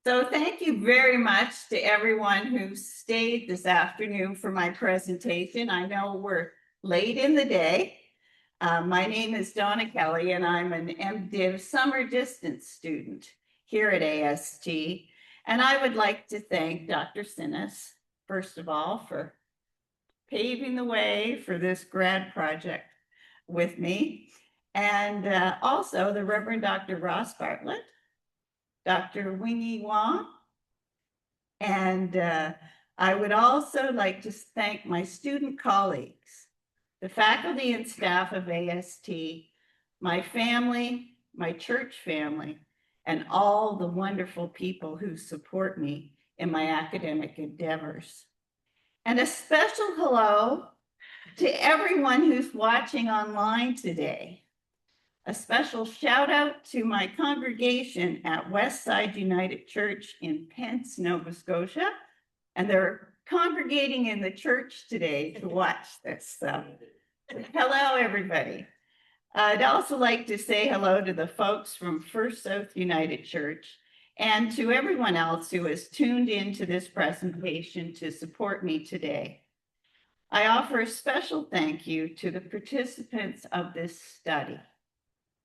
So thank you very much to everyone who stayed this afternoon for my presentation. I know we're late in the day. My name is Donna Kelly, and I'm an MDiv summer distance student here at AST. And I would like to thank Dr. Sinnes, first of all, for paving the way for this grad project with me. And also the Reverend Dr. Ross Bartlett, Dr. Winnie Wong, and I would also like to thank my student colleagues, the faculty and staff of AST, my family, my church family, and all the wonderful people who support me in my academic endeavors. And a special hello to everyone who's watching online today. A special shout out to my congregation at Westside United Church in Pence, Nova Scotia. And they're congregating in the church today to watch this. So, hello, everybody. I'd also like to say hello to the folks from First South United Church and to everyone else who has tuned into this presentation to support me today. I offer a special thank you to the participants of this study.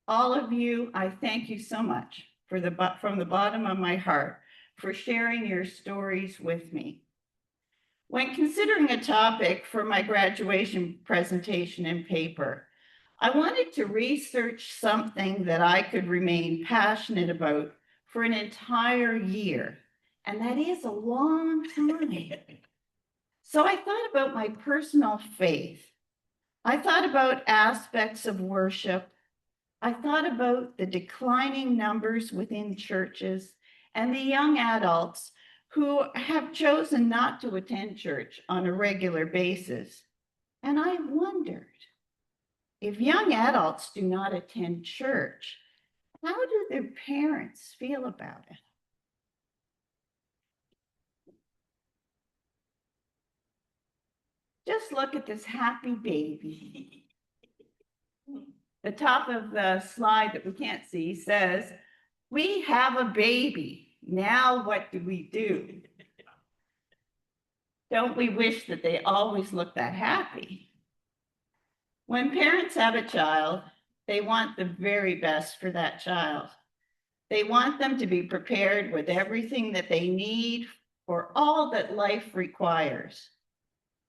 All of you, I thank you so much from the bottom of my heart for sharing your stories with me. When considering a topic for my graduation presentation and paper, I wanted to research something that I could remain passionate about for an entire year, and that is a long time. So I thought about my personal faith. I thought about aspects of worship. I thought about the declining numbers within churches and the young adults who have chosen not to attend church on a regular basis. And I wondered, if young adults do not attend church, how do their parents feel about it? Just look at this happy baby. The top of the slide that we can't see says, "We have a baby. Now what do we do?" Don't we wish that they always look that happy? When parents have a child, they want the very best for that child. They want them to be prepared with everything that they need for all that life requires.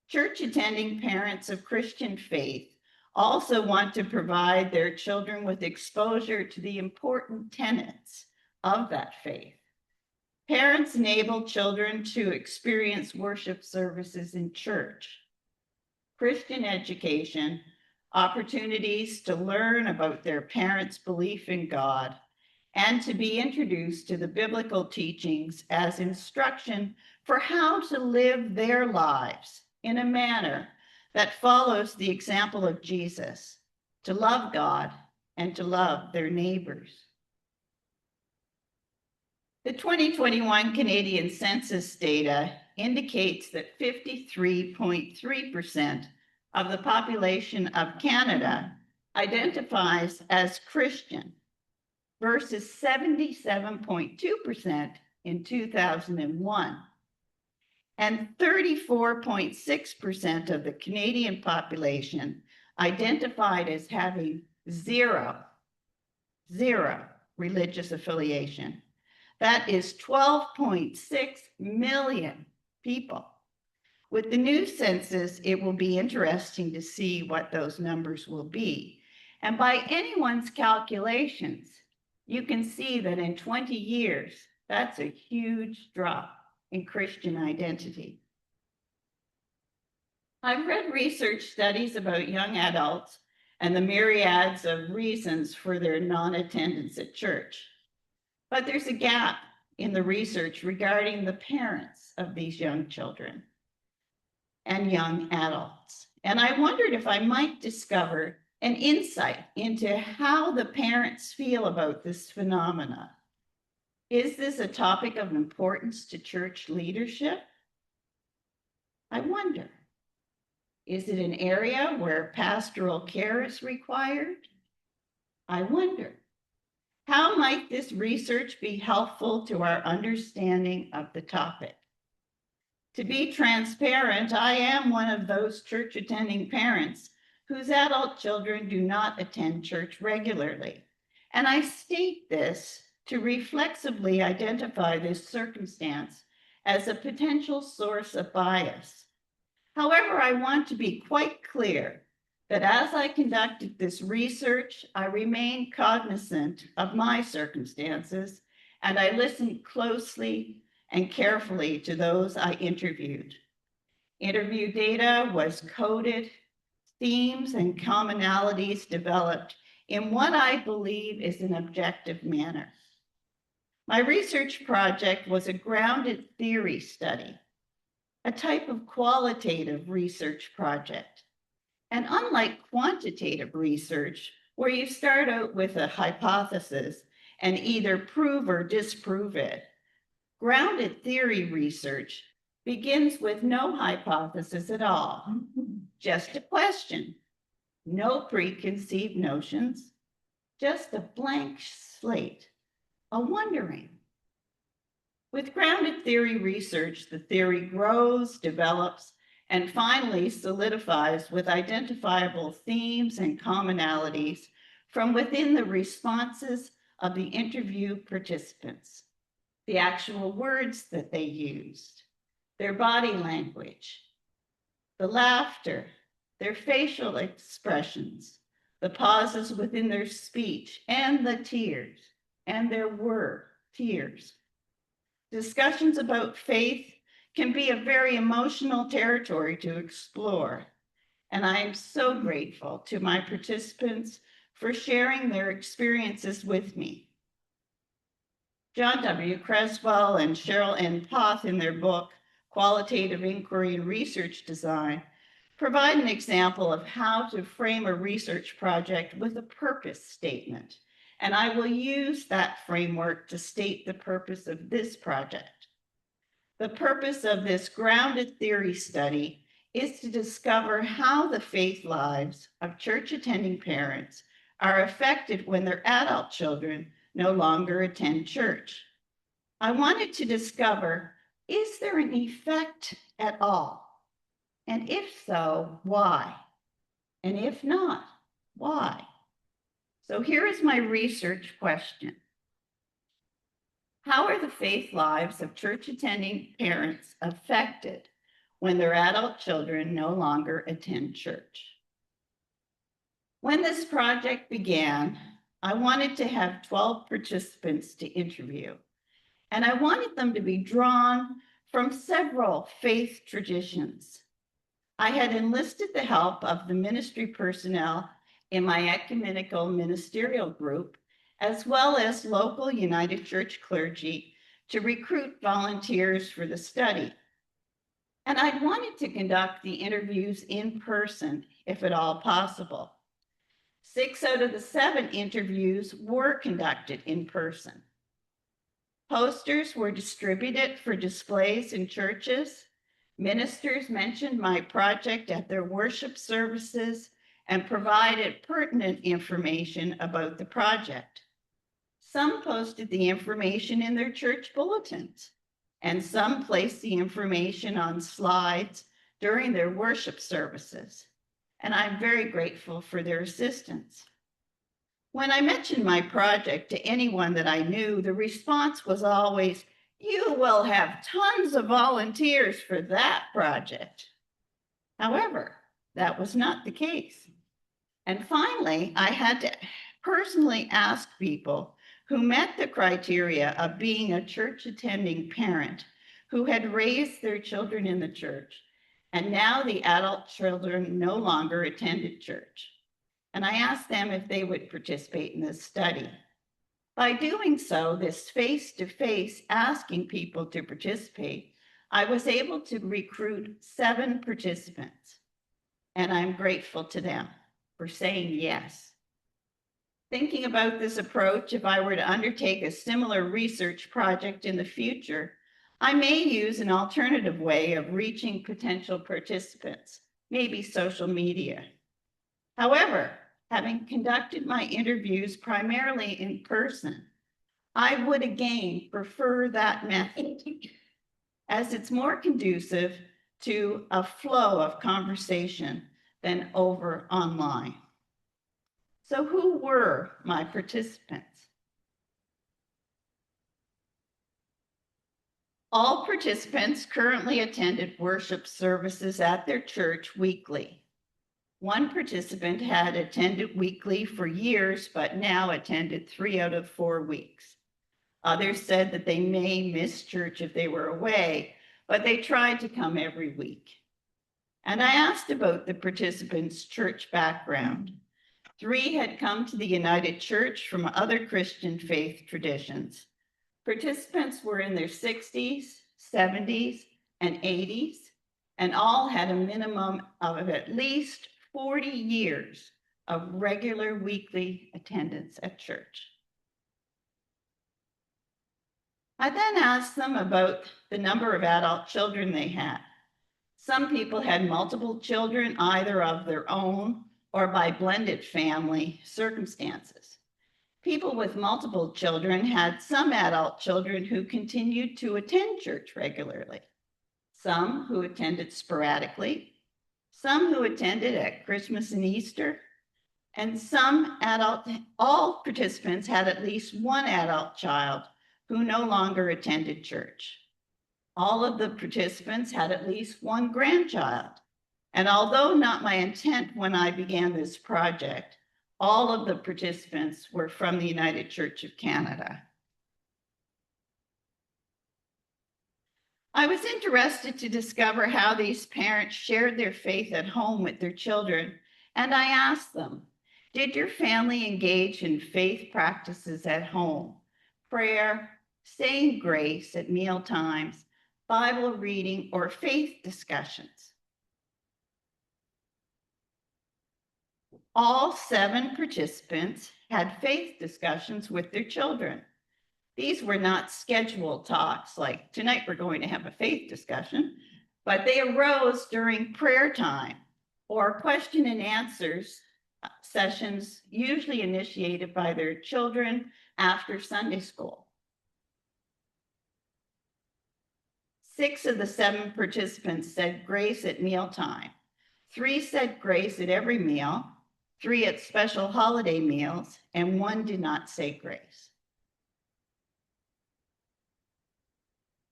Church attending parents of Christian faith also want to provide their children with exposure to the important tenets of that faith. Parents enable children to experience worship services in church, Christian education, opportunities to learn about their parents' belief in God, and to be introduced to the biblical teachings as instruction for how to live their lives in a manner that follows the example of Jesus, to love God and to love their neighbors. The 2021 Canadian census data indicates that 53.3% of the population of Canada identifies as Christian versus 77.2% in 2001. And 34.6% of the Canadian population identified as having zero religious affiliation. That is 12.6 million people. With the new census, it will be interesting to see what those numbers will be. And by anyone's calculations, you can see that in 20 years, that's a huge drop in Christian identity. I've read research studies about young adults and the myriads of reasons for their non-attendance at church. But there's a gap in the research regarding the parents of these young children and young adults. And I wondered if I might discover an insight into how the parents feel about this phenomena. Is this a topic of importance to church leadership? I wonder. Is it an area where pastoral care is required? I wonder. How might this research be helpful to our understanding of the topic? To be transparent, I am one of those church-attending parents whose adult children do not attend church regularly. And I state this to reflexively identify this circumstance as a potential source of bias. However, I want to be quite clear that as I conducted this research, I remained cognizant of my circumstances, and I listened closely and carefully to those I interviewed. Interview data was coded, themes and commonalities developed in what I believe is an objective manner. My research project was a grounded theory study, a type of qualitative research project. And unlike quantitative research, where you start out with a hypothesis and either prove or disprove it, grounded theory research begins with no hypothesis at all, just a question, no preconceived notions, just a blank slate, a wondering. With grounded theory research, the theory grows, develops, and finally solidifies with identifiable themes and commonalities from within the responses of the interview participants, the actual words that they used, their body language, the laughter, their facial expressions, the pauses within their speech, and the tears, and there were tears. Discussions about faith can be a very emotional territory to explore, and I am so grateful to my participants for sharing their experiences with me. John W. Creswell and Cheryl N. Poth, in their book, Qualitative Inquiry and Research Design, provide an example of how to frame a research project with a purpose statement. And I will use that framework to state the purpose of this project. The purpose of this grounded theory study is to discover how the faith lives of church-attending parents are affected when their adult children no longer attend church. I wanted to discover, is there an effect at all? And if so, why? And if not, why? So here is my research question. How are the faith lives of church-attending parents affected when their adult children no longer attend church? When this project began, I wanted to have 12 participants to interview, and I wanted them to be drawn from several faith traditions. I had enlisted the help of the ministry personnel in my ecumenical ministerial group, as well as local United Church clergy, to recruit volunteers for the study. And I wanted to conduct the interviews in person, if at all possible. 6 out of the 7 interviews were conducted in person. Posters were distributed for displays in churches. Ministers mentioned my project at their worship services and provided pertinent information about the project. Some posted the information in their church bulletins, and some placed the information on slides during their worship services. And I'm very grateful for their assistance. When I mentioned my project to anyone that I knew, the response was always, "You will have tons of volunteers for that project." However, that was not the case. And finally, I had to personally ask people who met the criteria of being a church-attending parent who had raised their children in the church, and now the adult children no longer attended church. And I asked them if they would participate in this study. By doing so, this face-to-face asking people to participate, I was able to recruit 7 participants, and I'm grateful to them for saying yes. Thinking about this approach, if I were to undertake a similar research project in the future, I may use an alternative way of reaching potential participants, maybe social media. However, Having conducted my interviews primarily in person, I would again prefer that method as it's more conducive to a flow of conversation than over online. So who were my participants? All participants currently attended worship services at their church weekly. One participant had attended weekly for years, but now attended 3 out of 4 weeks. Others said that they may miss church if they were away, but they tried to come every week. And I asked about the participants' church background. 3 had come to the United Church from other Christian faith traditions. Participants were in their 60s, 70s, and 80s, and all had a minimum of at least 40 years of regular weekly attendance at church. I then asked them about the number of adult children they had. Some people had multiple children, either of their own or by blended family circumstances. People with multiple children had some adult children who continued to attend church regularly, some who attended sporadically, some who attended at Christmas and Easter, and all participants had at least one adult child who no longer attended church. All of the participants had at least one grandchild. And although not my intent when I began this project, all of the participants were from the United Church of Canada. I was interested to discover how these parents shared their faith at home with their children, and I asked them, did your family engage in faith practices at home? Prayer, saying grace at meal times, Bible reading, or faith discussions? All 7 participants had faith discussions with their children. These were not scheduled talks like, tonight we're going to have a faith discussion, but they arose during prayer time or question and answers sessions, usually initiated by their children after Sunday school. 6 of the 7 participants said grace at mealtime. 3 said grace at every meal, 3 at special holiday meals, and 1 did not say grace.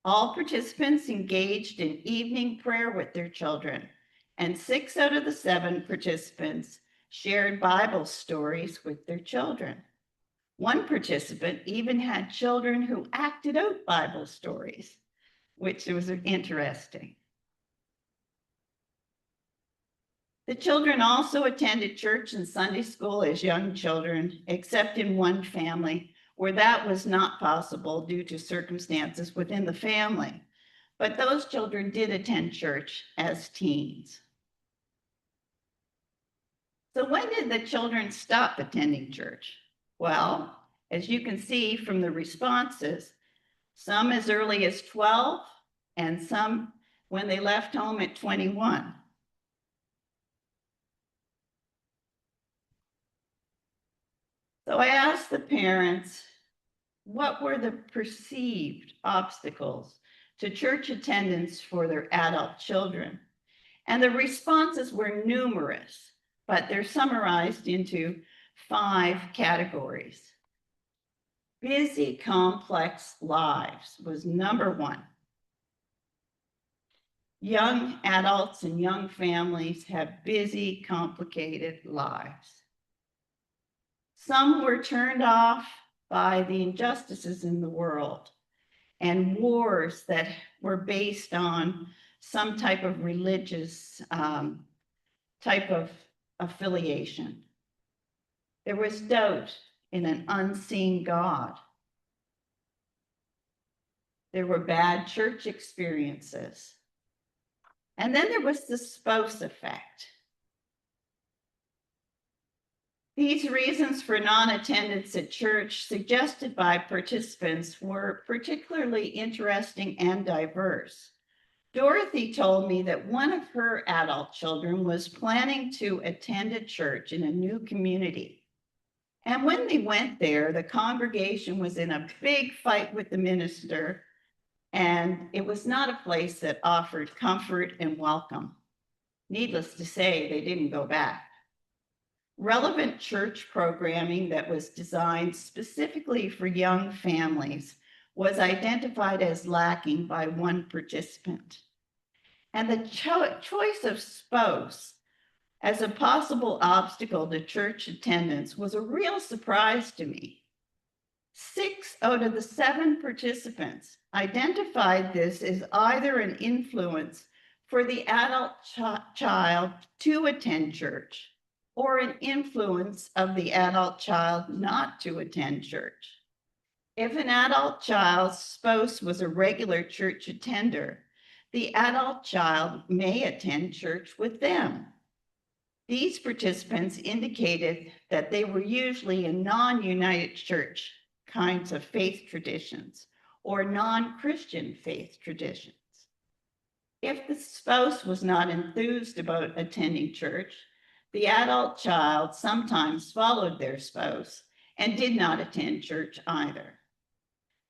All participants engaged in evening prayer with their children, and 6 out of the 7 participants shared Bible stories with their children. One participant even had children who acted out Bible stories, which was interesting. The children also attended church and Sunday school as young children, except in one family where that was not possible due to circumstances within the family. But those children did attend church as teens. So when did the children stop attending church? Well, as you can see from the responses, some as early as 12 and some when they left home at 21. So I asked the parents, what were the perceived obstacles to church attendance for their adult children? And the responses were numerous, but they're summarized into 5 categories. Busy, complex lives was number 1. Young adults and young families have busy, complicated lives. Some were turned off by the injustices in the world and wars that were based on some type of religious type of affiliation. There was doubt in an unseen God. There were bad church experiences. And then there was the spouse effect. These reasons for non-attendance at church suggested by participants were particularly interesting and diverse. Dorothy told me that one of her adult children was planning to attend a church in a new community. And when they went there, the congregation was in a big fight with the minister, and it was not a place that offered comfort and welcome. Needless to say, they didn't go back. Relevant church programming that was designed specifically for young families was identified as lacking by one participant. And the choice of spouse as a possible obstacle to church attendance was a real surprise to me. 6 out of the 7 participants identified this as either an influence for the adult child to attend church or an influence of the adult child not to attend church. If an adult child's spouse was a regular church attender, the adult child may attend church with them. These participants indicated that they were usually in non-United Church kinds of faith traditions or non-Christian faith traditions. If the spouse was not enthused about attending church, the adult child sometimes followed their spouse and did not attend church either.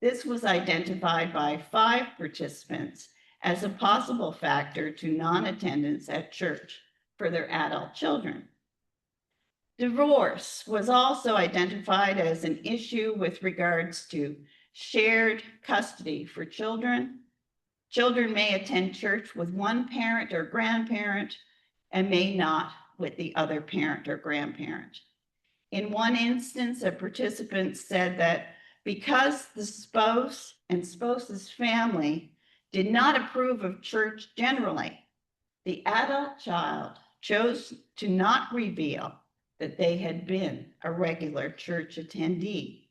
This was identified by 5 participants as a possible factor to non-attendance at church for their adult children. Divorce was also identified as an issue with regards to shared custody for children. Children may attend church with one parent or grandparent and may not with the other parent or grandparent. In one instance, a participant said that because the spouse and spouse's family did not approve of church generally, the adult child chose to not reveal that they had been a regular church attendee.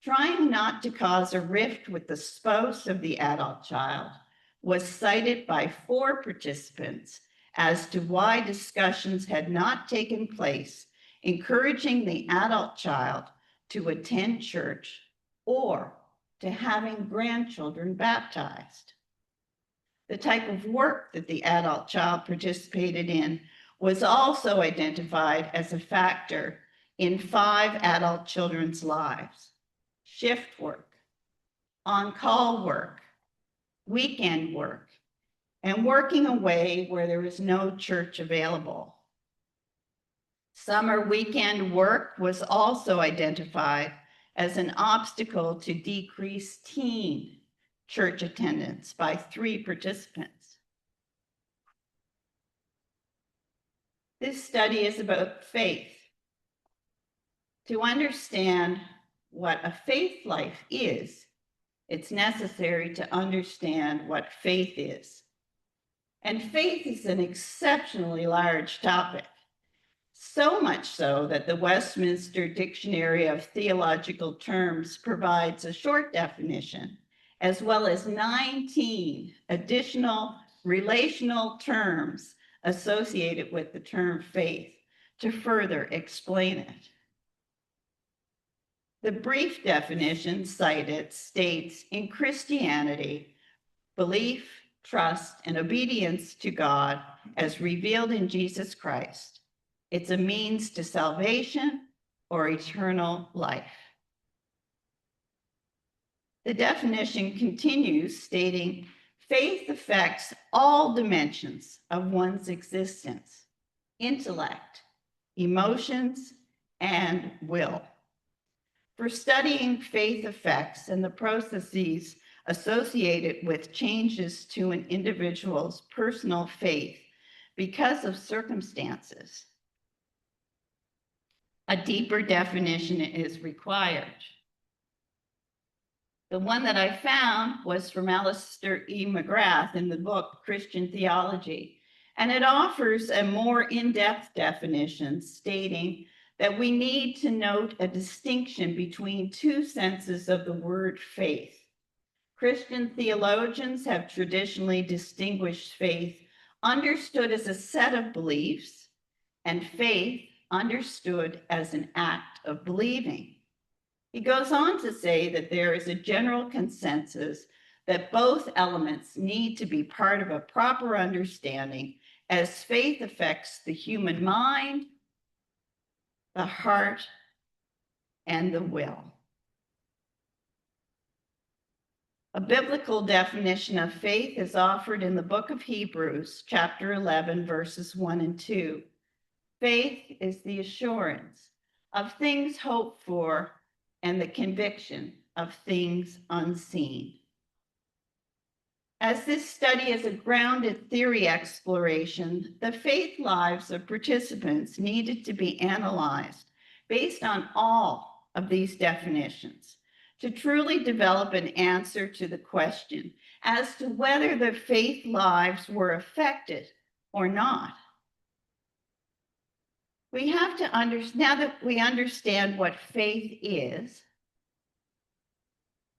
Trying not to cause a rift with the spouse of the adult child was cited by 4 participants as to why discussions had not taken place, encouraging the adult child to attend church or to having grandchildren baptized. The type of work that the adult child participated in was also identified as a factor in 5 adult children's lives: shift work, on-call work, weekend work, and working away where there is no church available. Summer weekend work was also identified as an obstacle to decrease teen church attendance by 3 participants. This study is about faith. To understand what a faith life is, it's necessary to understand what faith is. And faith is an exceptionally large topic, so much so that the Westminster Dictionary of Theological Terms provides a short definition, as well as 19 additional relational terms associated with the term faith to further explain it. The brief definition cited states, in Christianity, belief, trust, and obedience to God as revealed in Jesus Christ. It's a means to salvation or eternal life. The definition continues, stating, faith affects all dimensions of one's existence: intellect, emotions, and will. For studying faith effects and the processes associated with changes to an individual's personal faith because of circumstances, a deeper definition is required. The one that I found was from Alistair E. McGrath in the book Christian Theology, and it offers a more in-depth definition stating that we need to note a distinction between 2 senses of the word faith. Christian theologians have traditionally distinguished faith understood as a set of beliefs and faith understood as an act of believing. He goes on to say that there is a general consensus that both elements need to be part of a proper understanding as faith affects the human mind, the heart, and the will. A biblical definition of faith is offered in the book of Hebrews, chapter 11, verses 1 and 2. Faith is the assurance of things hoped for and the conviction of things unseen. As this study is a grounded theory exploration, the faith lives of participants needed to be analyzed based on all of these definitions to truly develop an answer to the question as to whether their faith lives were affected or not. We have to understand, now that we understand what faith is,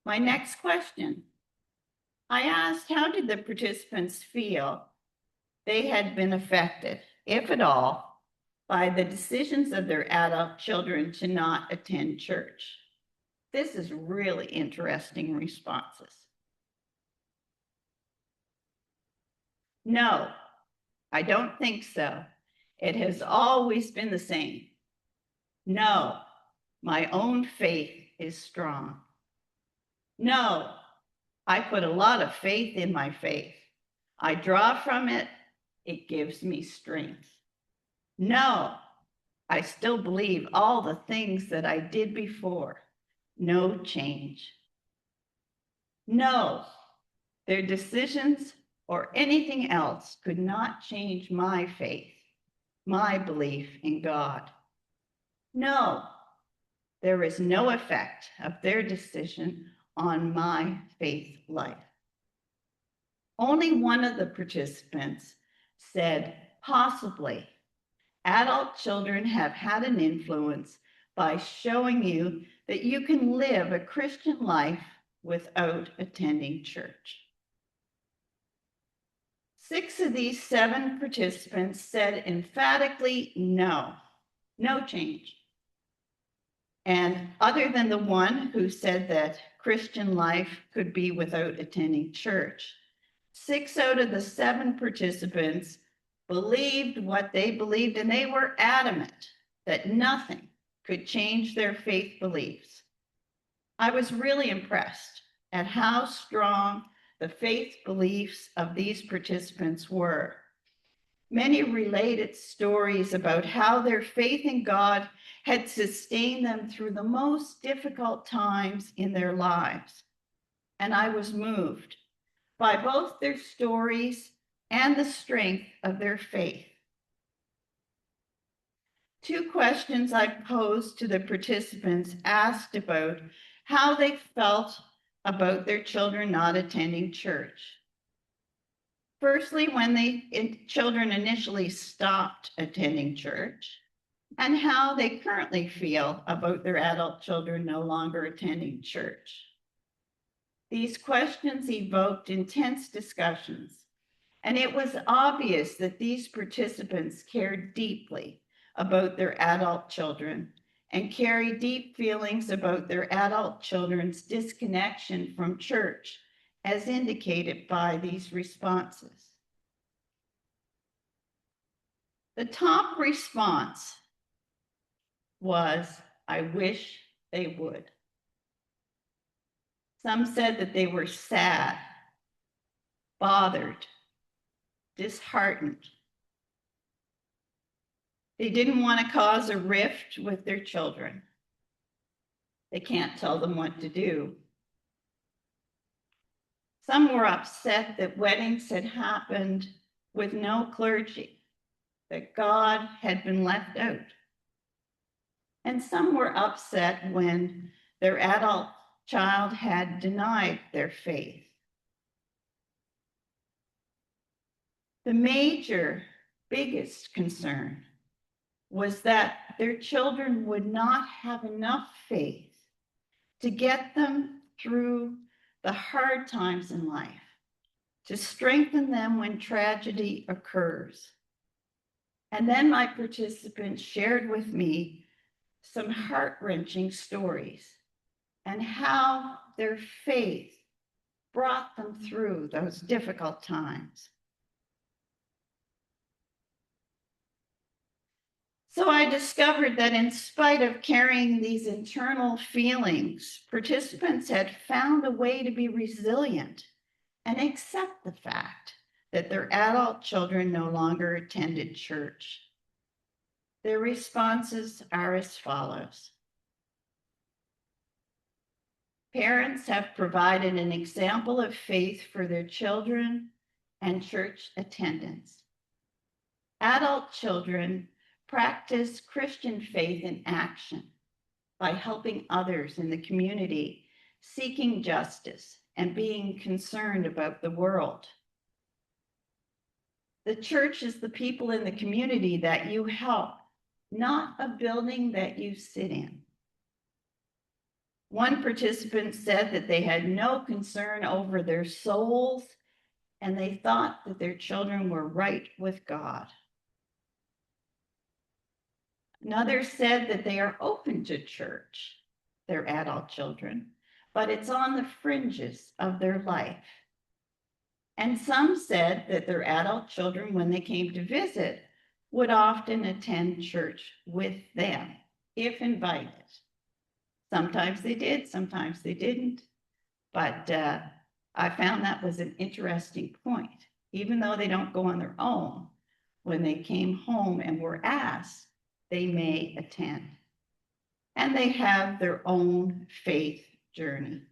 my next question, I asked, how did the participants feel they had been affected, if at all, by the decisions of their adult children to not attend church? This is really interesting responses. No, I don't think so. It has always been the same. No, my own faith is strong. No, I put a lot of faith in my faith. I draw from it. It gives me strength. No, I still believe all the things that I did before. No change. No, their decisions or anything else could not change my faith, my belief in God. No, there is no effect of their decision on my faith life. Only one of the participants said, possibly, adult children have had an influence by showing you that you can live a Christian life without attending church. 6 of these 7 participants said emphatically, no, no change. And other than the one who said that Christian life could be without attending church, 6 out of the 7 participants believed what they believed, and they were adamant that nothing could change their faith beliefs. I was really impressed at how strong the faith beliefs of these participants were. Many related stories about how their faith in God had sustained them through the most difficult times in their lives. And I was moved by both their stories and the strength of their faith. 2 questions I posed to the participants asked about how they felt about their children not attending church. Firstly, when children initially stopped attending church, and how they currently feel about their adult children no longer attending church. These questions evoked intense discussions, and it was obvious that these participants cared deeply about their adult children and carry deep feelings about their adult children's disconnection from church, as indicated by these responses. The top response was, I wish they would. Some said that they were sad, bothered, disheartened. They didn't want to cause a rift with their children. They can't tell them what to do. Some were upset that weddings had happened with no clergy, that God had been left out. And some were upset when their adult child had denied their faith. The major, biggest concern was that their children would not have enough faith to get them through the hard times in life, to strengthen them when tragedy occurs. And then my participants shared with me some heart-wrenching stories and how their faith brought them through those difficult times. So I discovered that in spite of carrying these internal feelings, participants had found a way to be resilient and accept the fact that their adult children no longer attended church. Their responses are as follows. Parents have provided an example of faith for their children and church attendance. Adult children practice Christian faith in action by helping others in the community, seeking justice, and being concerned about the world. The church is the people in the community that you help, not a building that you sit in. One participant said that they had no concern over their souls and they thought that their children were right with God. Another said that they are open to church, their adult children, but it's on the fringes of their life. And some said that their adult children, when they came to visit, would often attend church with them, if invited. Sometimes they did, sometimes they didn't. But I found that was an interesting point. Even though they don't go on their own, when they came home and were asked, they may attend. And they have their own faith journey.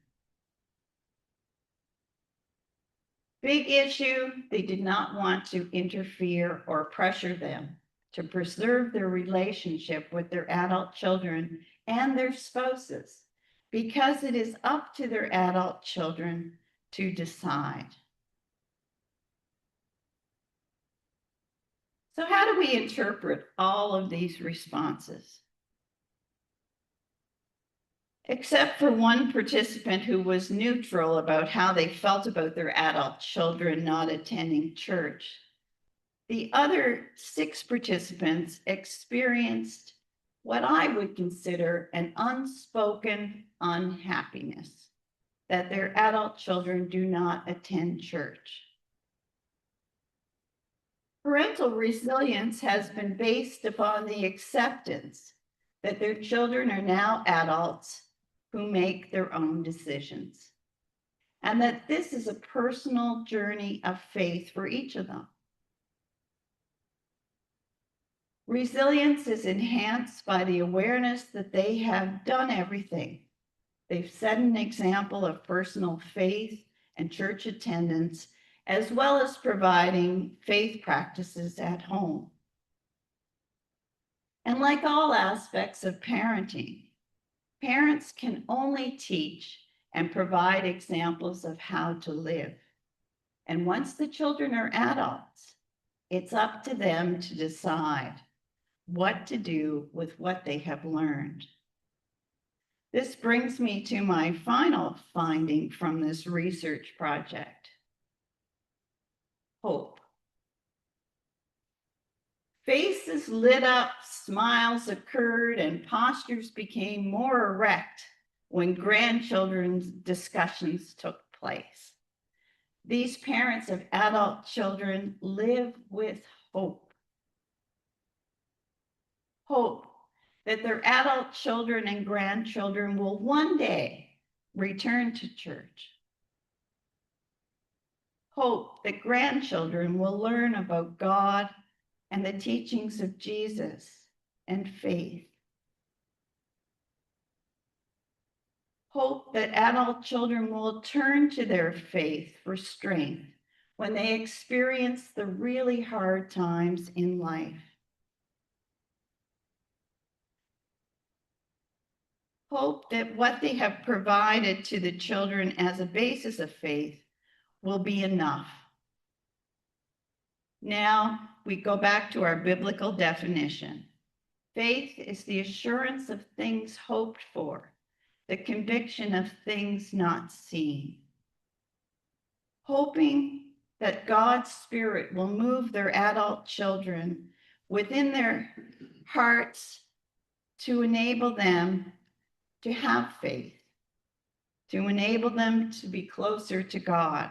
Big issue, they did not want to interfere or pressure them to preserve their relationship with their adult children and their spouses, because it is up to their adult children to decide. So how do we interpret all of these responses? Except for one participant who was neutral about how they felt about their adult children not attending church, the other 6 participants experienced what I would consider an unspoken unhappiness that their adult children do not attend church. Parental resilience has been based upon the acceptance that their children are now adults who make their own decisions, and that this is a personal journey of faith for each of them. Resilience is enhanced by the awareness that they have done everything. They've set an example of personal faith and church attendance, as well as providing faith practices at home. And like all aspects of parenting, parents can only teach and provide examples of how to live. And once the children are adults, it's up to them to decide what to do with what they have learned. This brings me to my final finding from this research project. Hope. Faces lit up, smiles occurred, and postures became more erect when grandchildren's discussions took place. These parents of adult children live with hope. Hope that their adult children and grandchildren will one day return to church. Hope that grandchildren will learn about God and the teachings of Jesus and faith. Hope that adult children will turn to their faith for strength when they experience the really hard times in life. Hope that what they have provided to the children as a basis of faith will be enough. Now we go back to our biblical definition. Faith is the assurance of things hoped for, the conviction of things not seen. Hoping that God's Spirit will move their adult children within their hearts to enable them to have faith, to enable them to be closer to God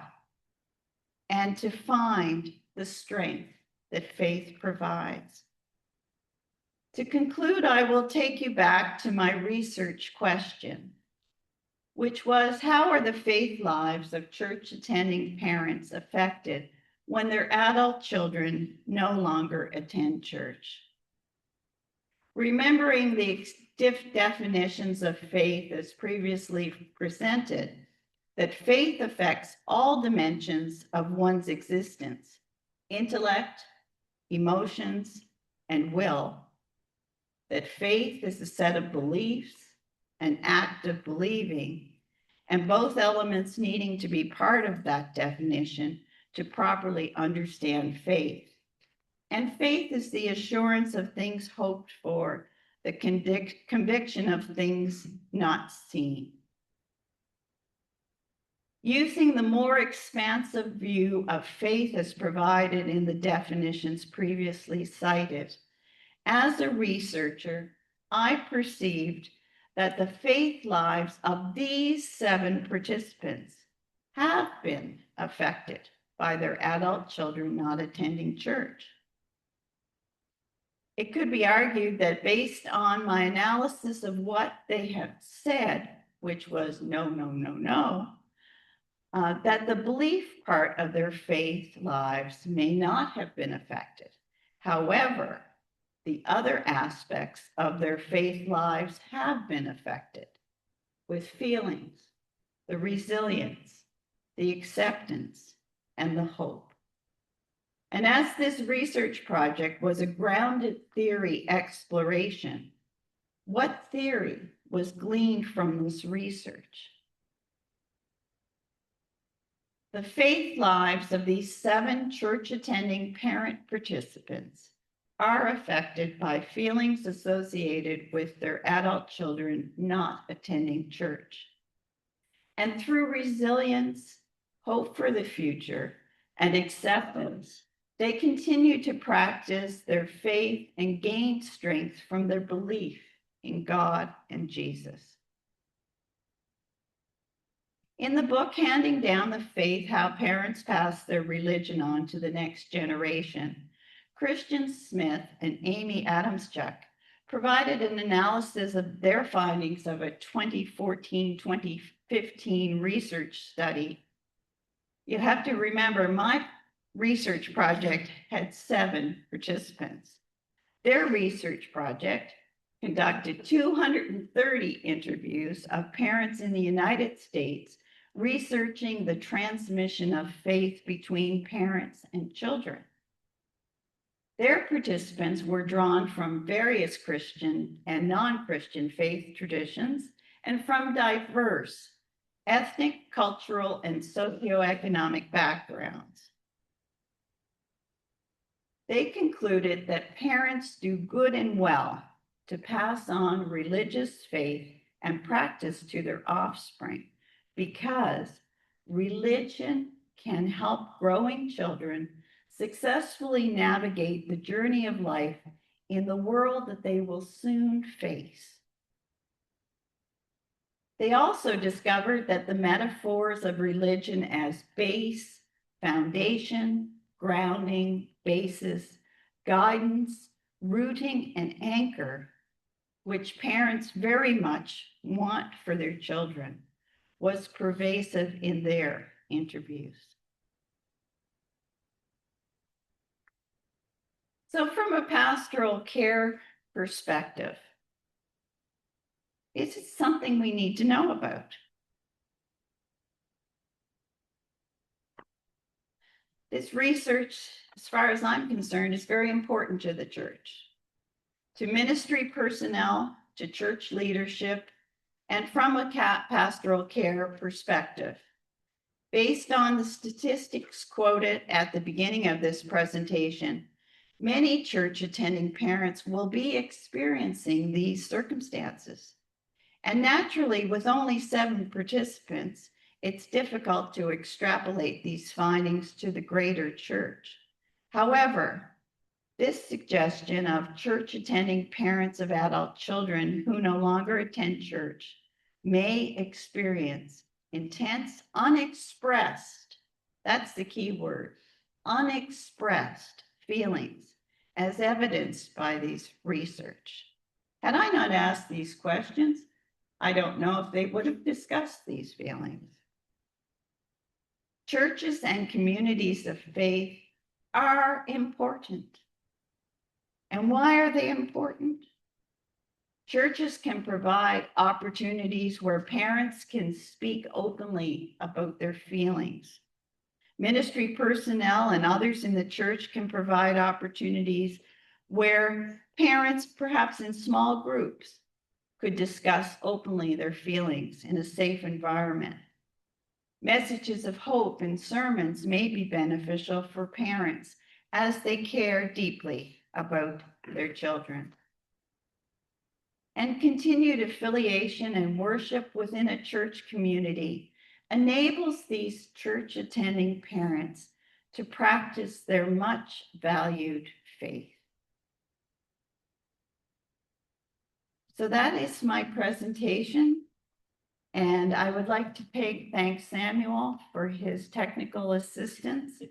and to find the strength that faith provides. To conclude, I will take you back to my research question, which was, how are the faith lives of church-attending parents affected when their adult children no longer attend church? Remembering the definitions of faith as previously presented, that faith affects all dimensions of one's existence, intellect, emotions, and will, that faith is a set of beliefs, an act of believing, and both elements needing to be part of that definition to properly understand faith. And faith is the assurance of things hoped for, the conviction of things not seen. Using the more expansive view of faith as provided in the definitions previously cited, as a researcher, I perceived that the faith lives of these 7 participants have been affected by their adult children not attending church. It could be argued that based on my analysis of what they have said, which was no, no, no, no, that the belief part of their faith lives may not have been affected. However, the other aspects of their faith lives have been affected, with feelings, the resilience, the acceptance, and the hope. And as this research project was a grounded theory exploration, what theory was gleaned from this research? The faith lives of these 7 church-attending parent participants are affected by feelings associated with their adult children not attending church. And through resilience, hope for the future, and acceptance, they continue to practice their faith and gain strength from their belief in God and Jesus. In the book, Handing Down the Faith, How Parents Pass Their Religion On to the Next Generation, Christian Smith and Amy Adamschuk provided an analysis of their findings of a 2014-2015 research study. You have to remember, my research project had 7 participants. Their research project conducted 230 interviews of parents in the United States researching the transmission of faith between parents and children. Their participants were drawn from various Christian and non-Christian faith traditions and from diverse ethnic, cultural, and socioeconomic backgrounds. They concluded that parents do good and well to pass on religious faith and practice to their offspring because religion can help growing children successfully navigate the journey of life in the world that they will soon face. They also discovered that the metaphors of religion as base, foundation, grounding, basis, guidance, rooting, and anchor, which parents very much want for their children, was pervasive in their interviews. So from a pastoral care perspective, is it something we need to know about? This research, as far as I'm concerned, is very important to the church, to ministry personnel, to church leadership, and from a pastoral care perspective. Based on the statistics quoted at the beginning of this presentation, many church-attending parents will be experiencing these circumstances. And naturally, with only 7 participants, it's difficult to extrapolate these findings to the greater church. However, this suggestion of church-attending parents of adult children who no longer attend church may experience intense, unexpressed, that's the key word, unexpressed feelings as evidenced by these research. Had I not asked these questions, I don't know if they would have discussed these feelings. Churches and communities of faith are important. And why are they important? Churches can provide opportunities where parents can speak openly about their feelings. Ministry personnel and others in the church can provide opportunities where parents, perhaps in small groups, could discuss openly their feelings in a safe environment. Messages of hope and sermons may be beneficial for parents as they care deeply about their children. And continued affiliation and worship within a church community enables these church attending parents to practice their much valued faith. So that is my presentation. And I would like to thank Samuel for his technical assistance.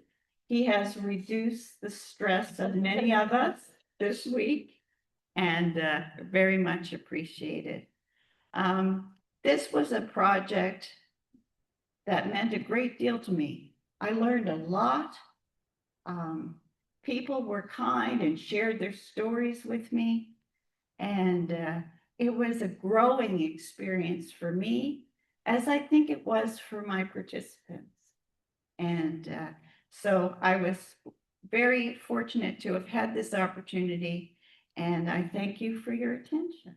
He has reduced the stress of many of us this week, and very much appreciated. This was a project that meant a great deal to me. I learned a lot. People were kind and shared their stories with me. And it was a growing experience for me, as I think it was for my participants. And so I was very fortunate to have had this opportunity, and I thank you for your attention.